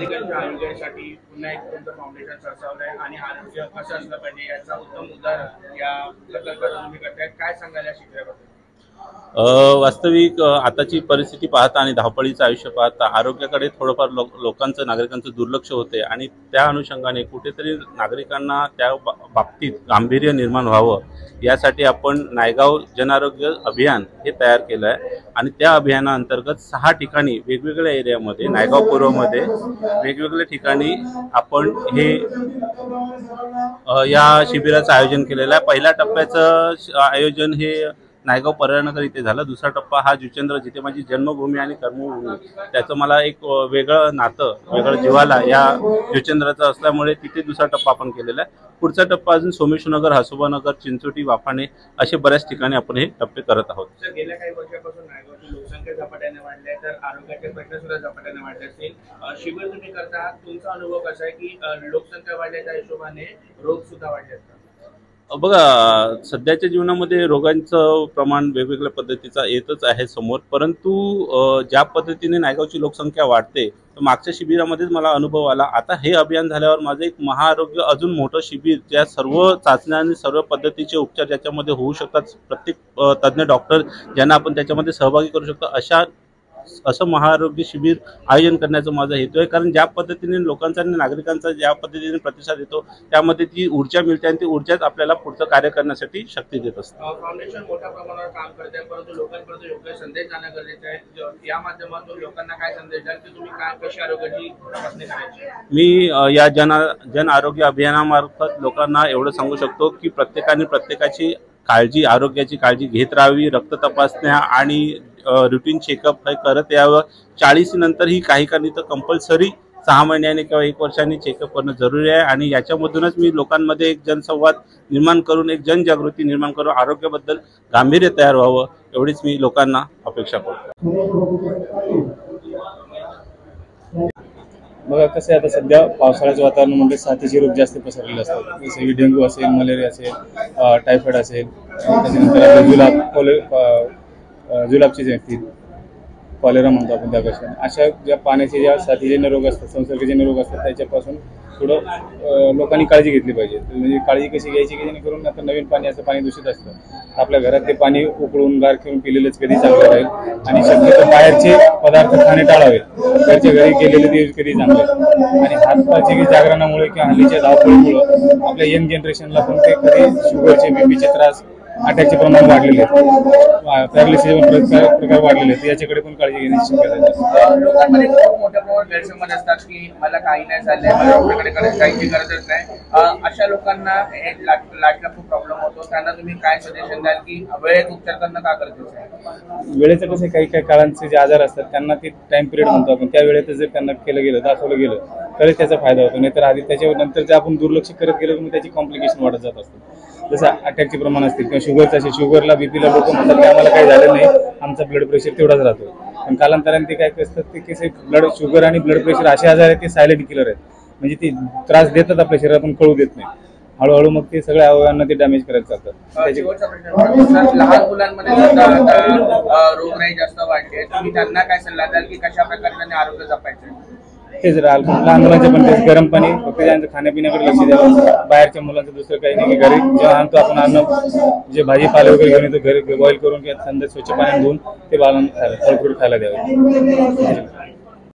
नागरिकांच्या आरोग्यासाठी पुन्हा एक तुमचं फाउंडेशन सरसावलंय आणि आरोग्य कसं असलं पाहिजे याचा उत्तम उदाहरण या प्रकल्पातून तुम्ही करताय. काय सांगाल या शिबिराबद्दल? वास्तविक आताची परिस्थिती पाहता आणि धावपळीचं आयुष्य पाहता आरोग्याकडे थोडंफार नागरिकांचं दुर्लक्ष होते आणि त्या अनुषंगाने कुठेतरी नागरिकांना त्या बाबतीत गांभीर्य निर्माण व्हावं यासाठी आपण नायगाव जनआरोग्य अभियान हे तयार केलं आहे आणि त्या अभियानाअंतर्गत 6 ठिकाणी वेगवेगळ्या एरियामध्ये नायगाव पूर्वमध्ये वेगवेगळ्या ठिकाणी आपण हे या शिबिराचं आयोजन केलेलं आहे. पहिल्या टप्प्याचं आयोजन हे नायगाव पर्यटनगर इथे झालं. दुसरा टप्पा हा जुचंद्र जिथे माझी जन्मभूमी आणि कर्मभूमी त्याचं मला एक वेगळं नातं वेगळं जिव्हाळा या जुचंद्राचं असल्यामुळे तिथे दुसरा टप्पा आपण केलेला आहे. पुढचा टप्पा अजून सोमेश्वरनगर, हसोबानगर, चिंचोटी, वाफाणे असे बऱ्याच ठिकाणी आपण हे टप्पे करत आहोत. गेल्या काही वर्षापासून नायगावची लोकसंख्या झपाट्याने वाढली आहे तर आरोग्याचे प्रश्न सुद्धा झपाट्याने वाढले असतील. शिबिर तुम्ही करता, तुमचा अनुभव कसा आहे की लोकसंख्या वाढल्याच्या हिशोबाने रोग सुद्धा वाढले असतात? बघा, सध्याच्या जीवनामध्ये रोगांचं प्रमाण वेगवेगळ्या पद्धतीचा येतच आहे समोर, परंतु ज्या पद्धतीने नायगावची लोकसंख्या वाढते तर मागच्या शिबिरामध्येच मला अनुभव आला. आता हे अभियान झाल्यावर माझं एक महाआरोग्य अजून मोठं शिबिर ज्या सर्व चाचण्या आणि सर्व पद्धतीचे उपचार ज्याच्यामध्ये होऊ शकतात, प्रत्येक तज्ज्ञ डॉक्टर ज्यांना आपण त्याच्यामध्ये सहभागी करू शकतो असं महाआरोग्य शिबिर आयोजन करण्याचा माझा हेतू आहे. कारण ज्या पद्धतीने लोकांचा आणि नागरिकांचा ज्या पद्धतीने प्रतिसाद येतो त्यामध्ये ती ऊर्जा मिळते आणि ती ऊर्जाच आपल्याला पुढचं कार्य करण्यासाठी शक्ती देत असते. फाउंडेशन मोठ्या प्रमाणावर काम करते आहे, परंतु लोकांपर्यंत योग्य संदेश जाणं गरजेचं आहे. या माध्यमातून लोकांना काय संदेश द्याल की तुम्ही कशी आरोग्याची तपासणी करायची? मी या जन आरोग्य अभियानामार्फत लोकांना एवढं सांगू शकतो की प्रत्येकाने प्रत्येकाची आरोग्याची काळजी घेत राहावी. रक्त तपासण्या आणि रुटीन चेकअप हे करत यावं. 40 नंतरही काही तर कंपल्सरी 6 महिन्याने किंवा 1 वर्षांनी चेकअप करणं जरुरी आहे आणि याच्यामधूनच मी लोकांमध्ये एक जनसंवाद निर्माण करून एक जनजागृती निर्माण करून आरोग्याबद्दल गांभीर्य तयार व्हावं एवढीच मी लोकांना अपेक्षा करतो. बघा कसं आहे, आता सध्या पावसाळ्याचं वातावरणामध्ये साथीचे रोग जास्त पसरलेले असतात. जसे की डेंग्यू असेल, मलेरिया असेल, टायफॉइड असेल, त्याच्यानंतर जुलाबची जे असतील कॉलेरा म्हणतो आपण त्यापासून. अशा ज्या पाण्याचे ज्या साथीजन्य रोग असतात, संसर्गजन्य रोग असतात त्याच्यापासून थोडं लोकांनी काळजी घेतली पाहिजे. म्हणजे काळजी कशी घ्यायची की जेणेकरून आता नवीन पाणी असं पाणी दूषित असतं, आपल्या घरात ते पाणी उकळून गार घेऊन पिलेलंच कधी चांगलं राहील आणि शक्यतो बाहेरचे पदार्थ खाणे टाळावे. घरच्या घरी केलेले ते कधी चांगले. आणि हातपाची जागरणामुळे किंवा हल्लीच्या धावपळीमुळं आपल्या यंग जनरेशनला पण ते कधी शुगरचे, बीपीचे त्रास, अटॅकचे प्रमाण वाढलेले आहेत, पॅरालिसिसचे प्रकार वाढलेले आहेत. याच्याकडे पण काळजी घेण्याची शक्यता आहे. लोकांमध्ये खूप मोठ्या प्रमाणात गैरसमज असतात की मला काही नाही झालंय, मला डॉक्टरकडे जायची गरजच नाही. अशा लोकांना लाटला खूप प्रॉब्लेम होतो. त्यांना तुम्ही काय सजेशन द्याल की वेळेत उपचार करणं का गरजेचं आहे? वेळेचं कसं काही काळांचे जे आजार असतात त्यांना ते टाइम पिरियड म्हणतो आपण, त्या वेळेत जर त्यांना केलं गेलं, दाखवलं गेलं तरच त्याचा फायदा होतो. नाहीतर आधी त्याच्यानंतर जर आपण दुर्लक्ष करत गेलो तर त्याची कॉम्प्लिकेशन वाढत जात असतात. जसं अटॅकचे प्रमाण असतील किंवा शुगरचं असेल, शुगरला बीपीला लोक म्हणतात की आम्हाला काही झालं नाही, आमचा ब्लड प्रेशर तेवढाच राहतो. पण कालांतराने ते काय असतात ते कसे शुगर आणि ब्लड प्रेशर असे आजार आहेत ते सायलेंट किलर आहेत. म्हणजे ते त्रास देतात आपल्या शरीरात पण कळू देत नाही. हळूहळू मग ते सगळ्या अवयवांना ते डॅमेज करायला चालतात. लहान मुलांमध्ये सुद्धा आता रोगराई जास्त वाढली, तुम्ही त्यांना काय सल्ला द्याल की कशा प्रकारे त्यांनी आरोग्य जपायचं? तेच लहान मुलांचे पण तेच गरम पाणी, फक्त त्यांचं खाण्यापिण्याकडे लक्ष द्यावं. बाहेरच्या मुलांचं दुसरं काही नाही की घरी जेव्हा आणतो आपण अन्न जे भाजीपाले वगैरे घेऊन येतो घरी बॉईल करून किंवा थंड स्वच्छ पाण्यात धुवून ते बाळांना फळफ्रूट खायला द्यावे.